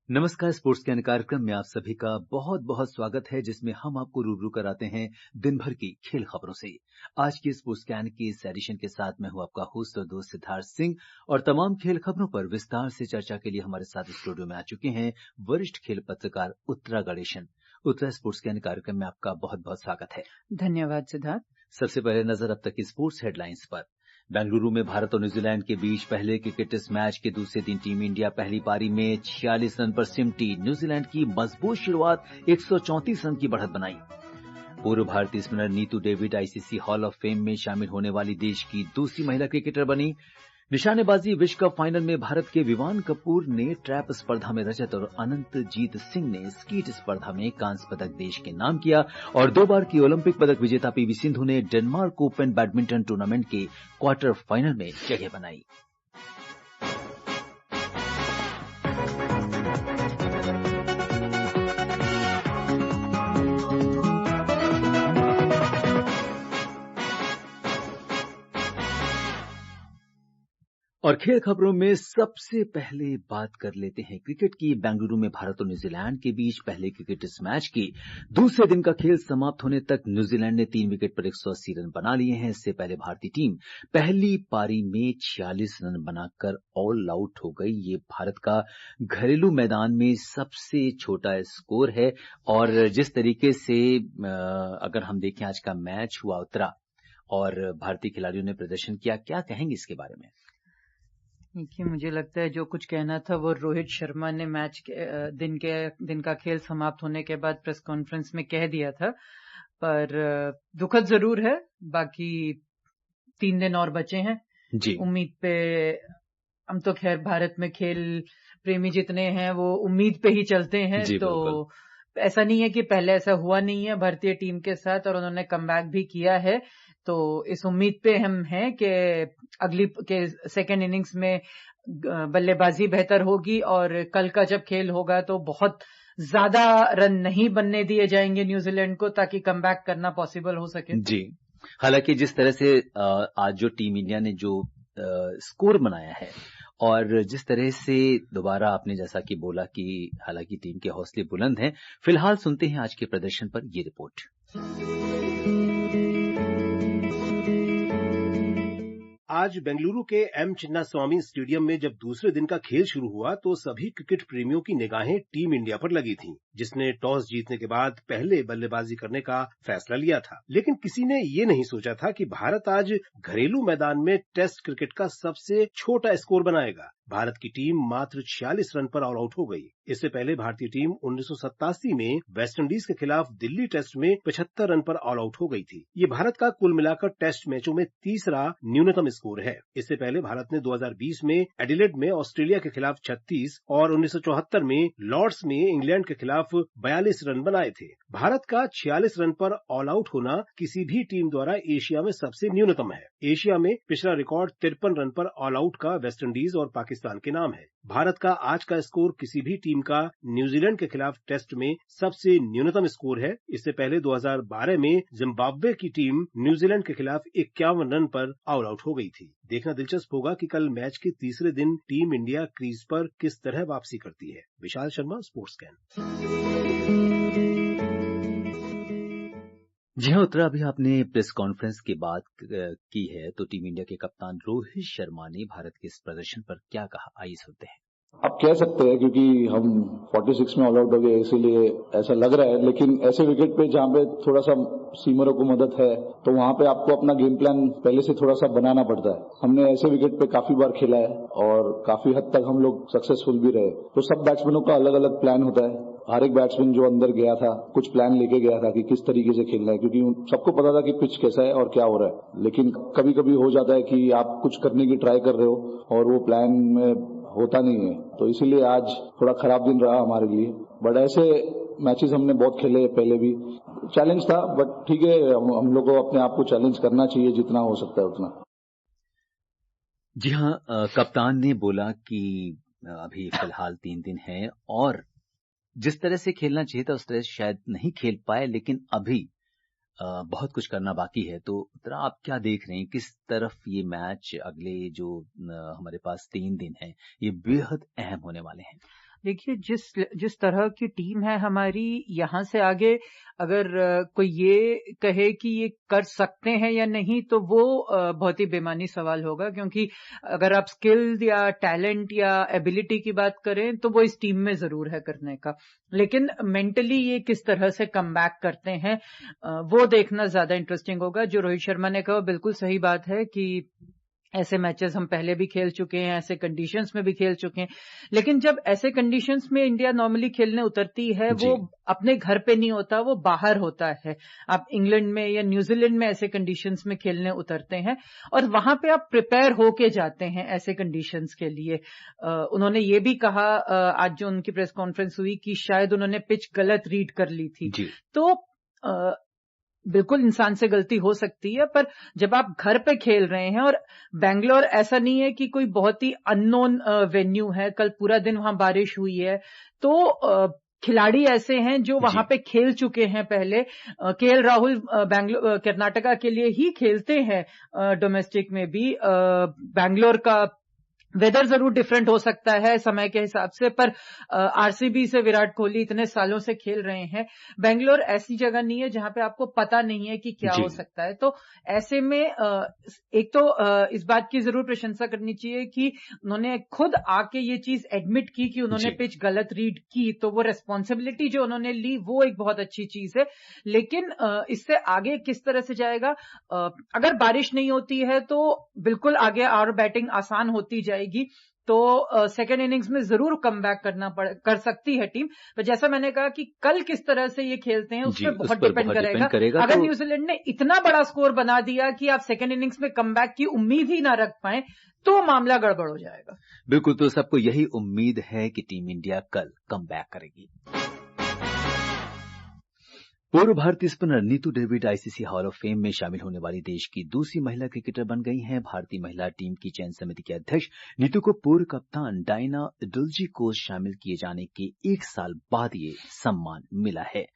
नमस्कार। Sports can कार्यक्रम में आप सभी का बहुत बहुत स्वागत है, जिसमें हम आपको रूबरू कराते हैं दिन भर की खेल खबरों से। आज के स्पोर्ट्स कैन की इस एडिशन के साथ मैं हूं आपका होस्ट और दोस्त सिद्धार्थ सिंह, और तमाम खेल खबरों पर विस्तार से चर्चा के लिए हमारे साथ स्टूडियो में आ चुके हैं वरिष्ठ खेल पत्रकार उत्तरा गणेशन। उत्तरा, स्पोर्ट्स कैन कार्यक्रम में आपका बहुत बहुत स्वागत है। धन्यवाद सिद्धार्थ। सबसे पहले नजर अब तक की स्पोर्ट्स हेडलाइंस पर। बेंगलुरु में भारत और न्यूजीलैंड के बीच पहले क्रिकेट टेस्ट मैच के दूसरे दिन टीम इंडिया पहली पारी में 46 रन पर सिमटी न्यूजीलैंड की मजबूत शुरुआत 134 रन की बढ़त बनाई। पूर्व भारतीय spinner Neetu David ICC hall of fame में शामिल होने वाली देश की दूसरी महिला क्रिकेटर बनी। निशानेबाजी विश्व कप फाइनल में भारत के विवान कपूर ने ट्रैप स्पर्धा में रजत और अनंतजीत सिंह ने स्कीट स्पर्धा में कांस्य पदक देश के नाम किया। और 2 बार की ओलंपिक पदक विजेता पीवी सिंधु ने डेनमार्क ओपन बैडमिंटन टूर्नामेंट के क्वार्टर फाइनल में जगह बनाई। और खेल खबरों में सबसे पहले बात कर लेते हैं क्रिकेट की। बेंगलुरु में भारत और न्यूजीलैंड के बीच पहले क्रिकेट टेस्ट मैच के दूसरे दिन का खेल समाप्त होने तक न्यूजीलैंड ने 3 विकेट पर 180 रन बना लिए हैं। इससे पहले भारतीय टीम पहली पारी में 46 रन बनाकर ऑल आउट हो गई। ये भारत का घरेलू मैदान में सबसे छोटा स्कोर है। और जिस तरीके से अगर हम देखें आज का मैच हुआ उत्तरा और भारतीय खिलाड़ियों ने प्रदर्शन किया, क्या कहेंगे इसके बारे में? देखिए, मुझे लगता है जो कुछ कहना था वो रोहित शर्मा ने मैच के दिन का खेल समाप्त होने के बाद प्रेस कॉन्फ्रेंस में कह दिया था। पर दुखद जरूर है। बाकी 3 दिन और बचे हैं जी। उम्मीद पे हम तो खैर भारत में खेल प्रेमी जितने हैं वो उम्मीद पे ही चलते हैं। तो ऐसा नहीं है कि पहले ऐसा हुआ नहीं है भारतीय टीम के साथ और उन्होंने कमबैक भी किया है। तो इस उम्मीद पे हम हैं कि अगली के सेकेंड इनिंग्स में बल्लेबाजी बेहतर होगी और कल का जब खेल होगा तो बहुत ज्यादा रन नहीं बनने दिए जाएंगे न्यूजीलैंड को, ताकि कमबैक करना पॉसिबल हो सके। जी, हालांकि जिस तरह से आज जो टीम इंडिया ने जो स्कोर बनाया है और जिस तरह से दोबारा आपने जैसा कि बोला कि हालांकि टीम के हौसले बुलंद हैं। फिलहाल सुनते हैं आज के प्रदर्शन पर ये रिपोर्ट। आज बेंगलुरु के एम चिन्नास्वामी स्टेडियम में जब दूसरे दिन का खेल शुरू हुआ तो सभी क्रिकेट प्रेमियों की निगाहें टीम इंडिया पर लगी थीं, जिसने टॉस जीतने के बाद पहले बल्लेबाजी करने का फैसला लिया था। लेकिन किसी ने ये नहीं सोचा था कि भारत आज घरेलू मैदान में टेस्ट क्रिकेट का सबसे छोटा स्कोर बनाएगा। भारत की टीम मात्र 46 रन पर ऑल आउट हो गई। इससे पहले भारतीय टीम 1987 में वेस्टइंडीज के खिलाफ दिल्ली टेस्ट में 75 रन पर ऑल आउट हो गई थी। ये भारत का कुल मिलाकर टेस्ट मैचों में तीसरा न्यूनतम स्कोर है। इससे पहले भारत ने 2020 में एडिलेड में ऑस्ट्रेलिया के खिलाफ 36 और 1974 में लॉर्ड्स में इंग्लैंड के खिलाफ 42 रन बनाए थे। भारत का 46 रन पर ऑल आउट होना किसी भी टीम द्वारा एशिया में सबसे न्यूनतम है। एशिया में पिछला रिकॉर्ड 53 रन पर ऑल आउट का वेस्टइंडीज और पाकिस्तान के नाम है। भारत का आज का स्कोर किसी भी टीम का न्यूजीलैंड के खिलाफ टेस्ट में सबसे न्यूनतम स्कोर है। इससे पहले 2012 में जिम्बाब्वे की टीम न्यूजीलैंड के खिलाफ 51 रन पर ऑल आउट हो गई थी। देखना दिलचस्प होगा कि कल मैच के तीसरे दिन टीम इंडिया क्रीज पर किस तरह वापसी करती है। विशाल शर्मा, स्पोर्ट्स कैन। जी हाँ उत्तरा, अभी आपने प्रेस कॉन्फ्रेंस की बात की है तो टीम इंडिया के कप्तान रोहित शर्मा ने भारत के इस प्रदर्शन पर क्या कहा, आइए सुनते हैं। आप कह सकते हैं क्योंकि हम 46 में ऑल आउट हो गए इसीलिए ऐसा लग रहा है, लेकिन ऐसे विकेट पे जहाँ पे थोड़ा सा सीमरों को मदद है तो वहाँ पे आपको अपना गेम प्लान पहले से थोड़ा सा बनाना पड़ता है। हमने ऐसे विकेट पे काफी बार खेला है और काफी हद तक हम लोग सक्सेसफुल भी रहे। तो सब बैट्समैनों का अलग अलग प्लान होता है। हर एक बैट्समैन जो अंदर गया था कुछ प्लान लेके गया था कि किस तरीके से खेलना है, क्योंकि सबको पता था कि पिच कैसा है और क्या हो रहा है। लेकिन कभी कभी हो जाता है कि आप कुछ करने की ट्राई कर रहे हो और वो प्लान में होता नहीं है, तो इसीलिए आज थोड़ा खराब दिन रहा हमारे लिए। बट ऐसे मैचेस हमने बहुत खेले पहले भी। चैलेंज था बट ठीक है, हम लोग को अपने आप को चैलेंज करना चाहिए जितना हो सकता है उतना। जी हाँ, कप्तान ने बोला कि अभी फिलहाल 3 दिन है और जिस तरह से खेलना चाहिए था उस तरह से शायद नहीं खेल पाए, लेकिन अभी बहुत कुछ करना बाकी है। तो उत्तरा, आप क्या देख रहे हैं, किस तरफ ये मैच अगले जो हमारे पास 3 दिन है ये बेहद अहम होने वाले हैं? देखिए, जिस तरह की टीम है हमारी, यहाँ से आगे अगर कोई ये कहे कि ये कर सकते हैं या नहीं, तो वो बहुत ही बेमानी सवाल होगा, क्योंकि अगर आप स्किल या टैलेंट या एबिलिटी की बात करें तो वो इस टीम में जरूर है करने का, लेकिन मेंटली ये किस तरह से कम बैक करते हैं वो देखना ज्यादा इंटरेस्टिंग होगा। जो रोहित शर्मा ने कहा बिल्कुल सही बात है कि ऐसे मैचेस हम पहले भी खेल चुके हैं, ऐसे कंडीशंस में भी खेल चुके हैं, लेकिन जब ऐसे कंडीशंस में इंडिया नॉर्मली खेलने उतरती है, वो अपने घर पे नहीं होता, वो बाहर होता है। आप इंग्लैंड में या न्यूजीलैंड में ऐसे कंडीशंस में खेलने उतरते हैं और वहां पे आप प्रिपेयर होके जाते हैं ऐसे कंडीशंस के लिए। उन्होंने ये भी कहा आज जो उनकी प्रेस कॉन्फ्रेंस हुई कि शायद उन्होंने पिच गलत रीड कर ली थी, तो बिल्कुल इंसान से गलती हो सकती है, पर जब आप घर पे खेल रहे हैं, और बैंगलोर ऐसा नहीं है कि कोई बहुत ही अननोन वेन्यू है, कल पूरा दिन वहां बारिश हुई है, तो खिलाड़ी ऐसे हैं जो वहां पे खेल चुके हैं पहले। केएल राहुल कर्नाटका के लिए ही खेलते हैं डोमेस्टिक में भी। बैंगलोर का वेदर जरूर डिफरेंट हो सकता है समय के हिसाब से, पर आरसीबी से विराट कोहली इतने सालों से खेल रहे हैं। बेंगलोर ऐसी जगह नहीं है जहां पे आपको पता नहीं है कि क्या हो सकता है, तो ऐसे में एक तो इस बात की जरूर प्रशंसा करनी चाहिए कि उन्होंने खुद आके ये चीज एडमिट की कि उन्होंने पिच गलत रीड की, तो वो रेस्पॉन्सिबिलिटी जो उन्होंने ली वो एक बहुत अच्छी चीज है। लेकिन इससे आगे किस तरह से जाएगा, अगर बारिश नहीं होती है तो बिल्कुल आगे और बैटिंग आसान होती जाएगी, तो सेकेंड इनिंग्स में जरूर कम बैक कर सकती है टीम। पर जैसा मैंने कहा कि कल किस तरह से ये खेलते हैं उस पर बहुत डिपेंड करेगा। अगर न्यूजीलैंड ने इतना बड़ा स्कोर बना दिया कि आप सेकेंड इनिंग्स में कम बैक की उम्मीद ही ना रख पाए, तो मामला गड़बड़ हो जाएगा। बिल्कुल, तो सबको यही उम्मीद है कि टीम इंडिया कल कम बैक करेगी। पूर्व भारतीय spinner Neetu David ICC hall of fame में शामिल होने वाली देश की दूसरी महिला क्रिकेटर बन गई हैं। भारतीय महिला टीम की चयन समिति के अध्यक्ष नीतू को पूर्व कप्तान डायना एडुल्जी को शामिल किए जाने के 1 साल बाद ये सम्मान मिला है।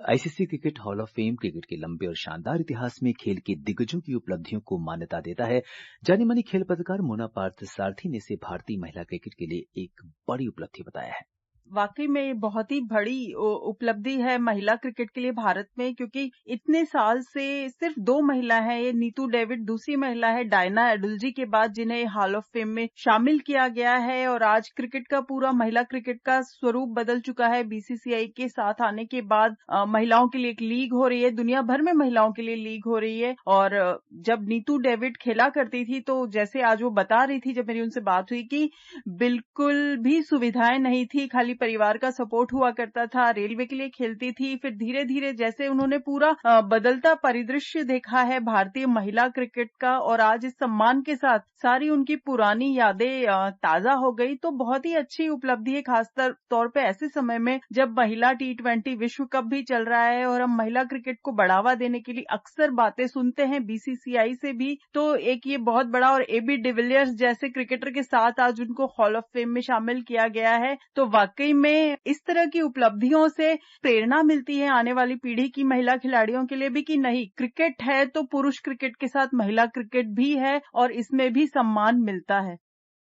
ICC cricket hall of fame cricket के लंबे और शानदार इतिहास में खेल के दिग्गजों की उपलब्धियों को मान्यता देता है। जानी मानी खेल पत्रकार मोना पार्थसारथी ने इसे भारतीय महिला क्रिकेट के लिए एक बड़ी उपलब्धि बताया है। वाकई में बहुत ही बड़ी उपलब्धि है महिला क्रिकेट के लिए भारत में, क्योंकि इतने साल से सिर्फ 2 महिला हैं, ये नीतू डेविड दूसरी महिला है डायना एडुल्जी के बाद जिन्हें हॉल ऑफ फेम में शामिल किया गया है। और आज क्रिकेट का पूरा महिला क्रिकेट का स्वरूप बदल चुका है। बीसीसीआई के साथ आने के बाद महिलाओं के लिए एक लीग हो रही है, दुनिया भर में महिलाओं के लिए लीग हो रही है। और जब नीतू डेविड खेला करती थी तो जैसे आज वो बता रही थी जब मेरी उनसे बात हुई कि बिल्कुल भी सुविधाएं नहीं थी, खाली परिवार का सपोर्ट हुआ करता था, रेलवे के लिए खेलती थी। फिर धीरे धीरे जैसे उन्होंने पूरा बदलता परिदृश्य देखा है भारतीय महिला क्रिकेट का, और आज इस सम्मान के साथ सारी उनकी पुरानी यादें ताजा हो गई, तो बहुत ही अच्छी उपलब्धि है, खास तौर पे ऐसे समय में जब महिला T20 विश्व कप भी चल रहा है और हम महिला क्रिकेट को बढ़ावा देने के लिए अक्सर बातें सुनते हैं बीसीसीआई से भी। तो एक ये बहुत बड़ा, और AB डिविलियर्स जैसे क्रिकेटर के साथ आज उनको हॉल ऑफ फेम में शामिल किया गया है, तो वाकई में इस तरह की उपलब्धियों से प्रेरणा मिलती है आने वाली पीढ़ी की महिला खिलाड़ियों के लिए भी कि नहीं, क्रिकेट है तो पुरुष क्रिकेट के साथ महिला क्रिकेट भी है और इसमें भी सम्मान मिलता है।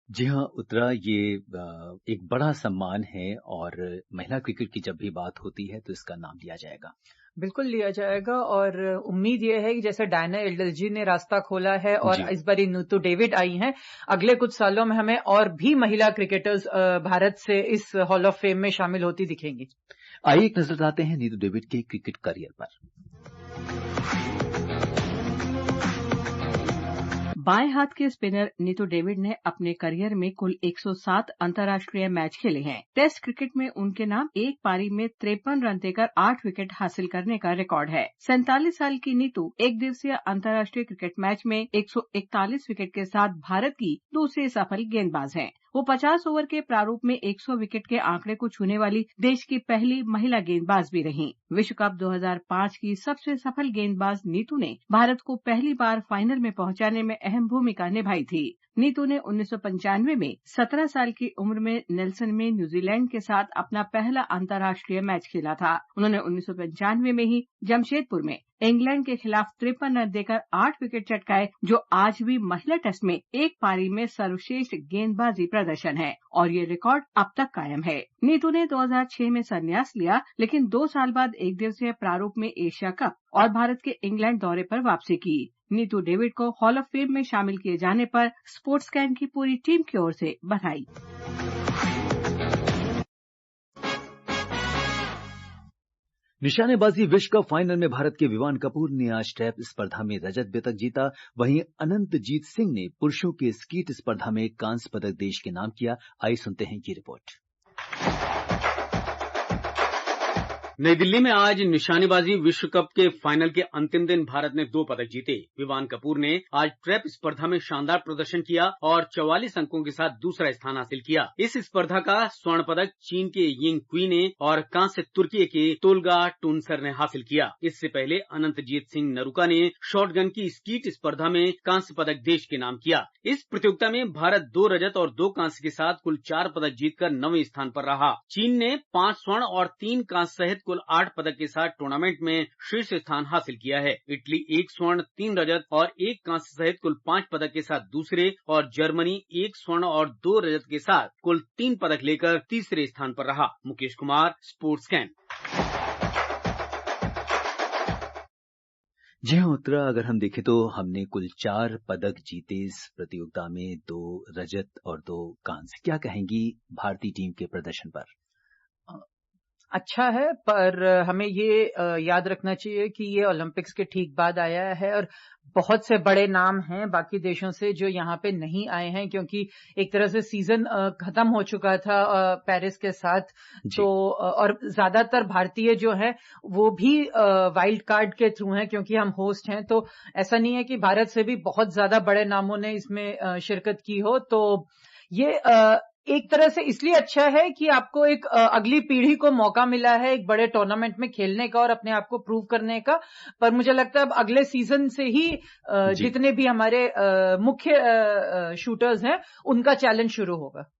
जी हाँ उत्तरा, ये एक बड़ा सम्मान है और महिला क्रिकेट की जब भी बात होती है तो इसका नाम लिया जाएगा। बिल्कुल लिया जाएगा, और उम्मीद ये है कि जैसे डायना एडुल्जी ने रास्ता खोला है और इस बार नीतू डेविड आई हैं, अगले कुछ सालों में हमें और भी महिला क्रिकेटर्स भारत से इस हॉल ऑफ फेम में शामिल होती दिखेंगी। आइए एक नजर डालते हैं नीतू डेविड के क्रिकेट करियर पर। बाएं हाथ के स्पिनर नीतू डेविड ने अपने करियर में कुल 107 अंतर्राष्ट्रीय मैच खेले हैं। टेस्ट क्रिकेट में उनके नाम एक पारी में 53 रन देकर 8 विकेट हासिल करने का रिकॉर्ड है। 47 साल की नीतू एक दिवसीय अंतर्राष्ट्रीय क्रिकेट मैच में 141 विकेट के साथ भारत की दूसरी सफल गेंदबाज हैं। वो 50 ओवर के प्रारूप में 100 विकेट के आंकड़े को छूने वाली देश की पहली महिला गेंदबाज भी रहीं। विश्व कप 2005 की सबसे सफल गेंदबाज नीतू ने भारत को पहली बार फाइनल में पहुंचाने में अहम भूमिका निभाई थी। नीतू ने 1995 में 17 साल की उम्र में नेल्सन में न्यूजीलैंड के साथ अपना पहला अंतर्राष्ट्रीय मैच खेला था। उन्होंने 1995 में ही जमशेदपुर में इंग्लैंड के खिलाफ 53 रन देकर 8 विकेट चटकाए, जो आज भी महिला टेस्ट में एक पारी में सर्वश्रेष्ठ गेंदबाजी प्रदर्शन है और ये रिकॉर्ड अब तक कायम है। नीतू ने 2006 में संन्यास लिया, लेकिन 2 साल बाद एक दिवसीय प्रारूप में एशिया कप और भारत के इंग्लैंड दौरे पर वापसी की। नीतू डेविड को हॉल ऑफ फेम में शामिल किए जाने पर स्पोर्ट्स कैन की पूरी टीम की ओर से बधाई। निशानेबाजी विश्व कप फाइनल में भारत के विवान कपूर ने आज ट्रैप स्पर्धा में रजत पदक जीता। वहीं अनंतजीत सिंह ने पुरुषों के स्कीट स्पर्धा में कांस्य पदक देश के नाम किया। आइए सुनते हैं ये रिपोर्ट। नई दिल्ली में आज निशानेबाजी विश्व कप के फाइनल के अंतिम दिन भारत ने 2 पदक जीते। विवान कपूर ने आज ट्रैप स्पर्धा में शानदार प्रदर्शन किया और 44 अंकों के साथ दूसरा स्थान हासिल किया। इस स्पर्धा का स्वर्ण पदक चीन के यिंग क्वी ने और कांस्य तुर्की के तोल्गा टूनसर ने हासिल किया। इससे पहले अनंतजीत सिंह नरुका ने शॉटगन की स्कीट स्पर्धा में कांस्य पदक देश के नाम किया। इस प्रतियोगिता में भारत 2 रजत और 2 कांस्य के साथ कुल 4 पदक जीतकर 9वें स्थान पर रहा। चीन ने 5 स्वर्ण और 3 कांस्य सहित कुल 8 पदक के साथ टूर्नामेंट में शीर्ष स्थान हासिल किया है। इटली 1 स्वर्ण 3 रजत और 1 कांस्य सहित कुल 5 पदक के साथ दूसरे और जर्मनी 1 स्वर्ण और 2 रजत के साथ कुल 3 पदक लेकर तीसरे स्थान पर रहा। मुकेश कुमार, स्पोर्ट्स कैन। जी हाँ उत्तरा, अगर हम देखें तो हमने कुल 4 पदक जीते इस प्रतियोगिता में, 2 रजत और 2 कांस्य। क्या कहेंगी भारतीय टीम के प्रदर्शन पर? अच्छा है, पर हमें ये याद रखना चाहिए कि ये ओलंपिक्स के ठीक बाद आया है और बहुत से बड़े नाम हैं बाकी देशों से जो यहाँ पे नहीं आए हैं, क्योंकि एक तरह से सीजन खत्म हो चुका था पेरिस के साथ। तो और ज्यादातर भारतीय जो है वो भी वाइल्ड कार्ड के थ्रू हैं, क्योंकि हम होस्ट हैं। तो ऐसा नहीं है कि भारत से भी बहुत ज्यादा बड़े नामों ने इसमें शिरकत की हो। तो ये एक तरह से इसलिए अच्छा है कि आपको एक अगली पीढ़ी को मौका मिला है एक बड़े टूर्नामेंट में खेलने का और अपने आप को प्रूव करने का। पर मुझे लगता है अब अगले सीजन से ही जितने भी हमारे मुख्य शूटर्स हैं उनका चैलेंज शुरू होगा।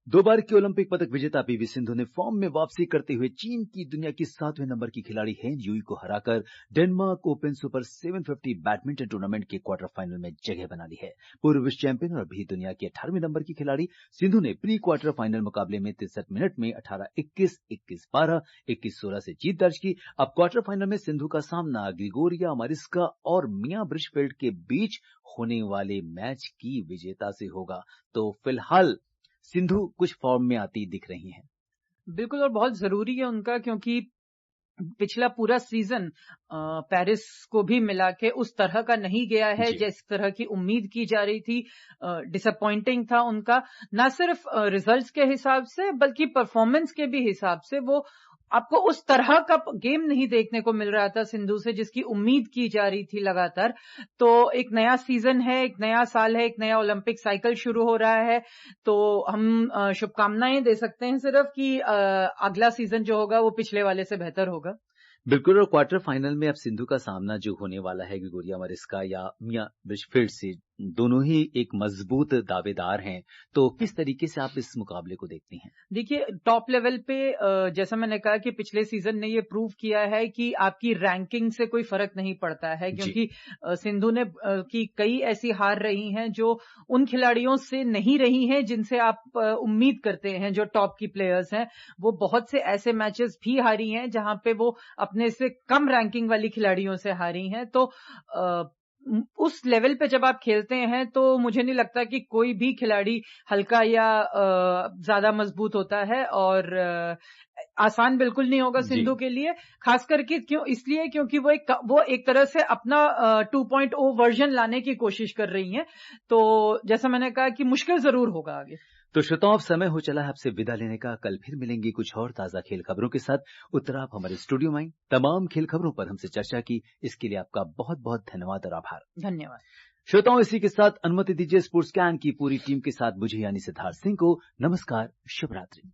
2 बार की ओलंपिक पदक विजेता पीवी सिंधु ने फॉर्म में वापसी करते हुए चीन की दुनिया की 7वें नंबर की खिलाड़ी हेन यूई को हराकर Denmark open super 750 badminton tournament के क्वार्टर फाइनल में जगह बना ली है। पूर्व विश्व चैंपियन और अभी दुनिया की 18वें नंबर की खिलाड़ी सिंधु ने प्री क्वार्टर फाइनल मुकाबले में 63 मिनट में 18-21, 21-12, 21-16 से जीत दर्ज की। अब क्वार्टर फाइनल में सिंधु का सामना ग्रिगोरिया मारिस्का और मिया ब्रिजफील्ड के बीच होने वाले मैच की विजेता से होगा। तो फिलहाल सिंधु कुछ फॉर्म में आती दिख रही हैं। बिल्कुल, और बहुत जरूरी है उनका, क्योंकि पिछला पूरा सीजन पेरिस को भी मिला के उस तरह का नहीं गया है जिस तरह की उम्मीद की जा रही थी। डिसअपॉइंटिंग था उनका, ना सिर्फ रिजल्ट्स के हिसाब से बल्कि परफॉर्मेंस के भी हिसाब से। वो आपको उस तरह का गेम नहीं देखने को मिल रहा था सिंधु से जिसकी उम्मीद की जा रही थी लगातार। तो एक नया सीजन है, एक नया साल है, एक नया ओलंपिक साइकिल शुरू हो रहा है। तो हम शुभकामनाएं दे सकते हैं सिर्फ कि अगला सीजन जो होगा वो पिछले वाले से बेहतर होगा। बिल्कुल, और क्वार्टर फाइनल में अब सिंधु का सामना जो होने वाला है ग्रिगोरिया मारिस्का या मिया ब्रिजफील्ड से, दोनों ही एक मजबूत दावेदार हैं। तो किस तरीके से आप इस मुकाबले को देखती हैं? देखिए, टॉप लेवल पे जैसा मैंने कहा कि पिछले सीजन ने ये प्रूव किया है कि आपकी रैंकिंग से कोई फर्क नहीं पड़ता है, क्योंकि सिंधु ने की कई ऐसी हार रही हैं जो उन खिलाड़ियों से नहीं रही हैं जिनसे आप उम्मीद करते हैं, जो टॉप की प्लेयर्स हैं। वो बहुत से ऐसे मैचेस भी हारी हैं जहां पे वो अपने से कम रैंकिंग वाली खिलाड़ियों से हारी हैं। तो उस लेवल पे जब आप खेलते हैं तो मुझे नहीं लगता कि कोई भी खिलाड़ी हल्का या ज्यादा मजबूत होता है, और आसान बिल्कुल नहीं होगा सिंधु के लिए। खास करके इसलिए क्योंकि वो एक तरह से अपना 2.0 वर्जन लाने की कोशिश कर रही हैं। तो जैसा मैंने कहा कि मुश्किल जरूर होगा आगे। तो श्रोताओं, अब समय हो चला है आपसे विदा लेने का। कल फिर मिलेंगे कुछ और ताजा खेल खबरों के साथ। उत्तरा, आप हमारे स्टूडियो में आई, तमाम खेल खबरों पर हमसे चर्चा की, इसके लिए आपका बहुत बहुत धन्यवाद और आभार। धन्यवाद श्रोताओं, इसी के साथ अनुमति दीजिए स्पोर्ट्स कैन की पूरी टीम के साथ मुझे यानी सिद्धार्थ सिंह को नमस्कार, शुभ रात्रि।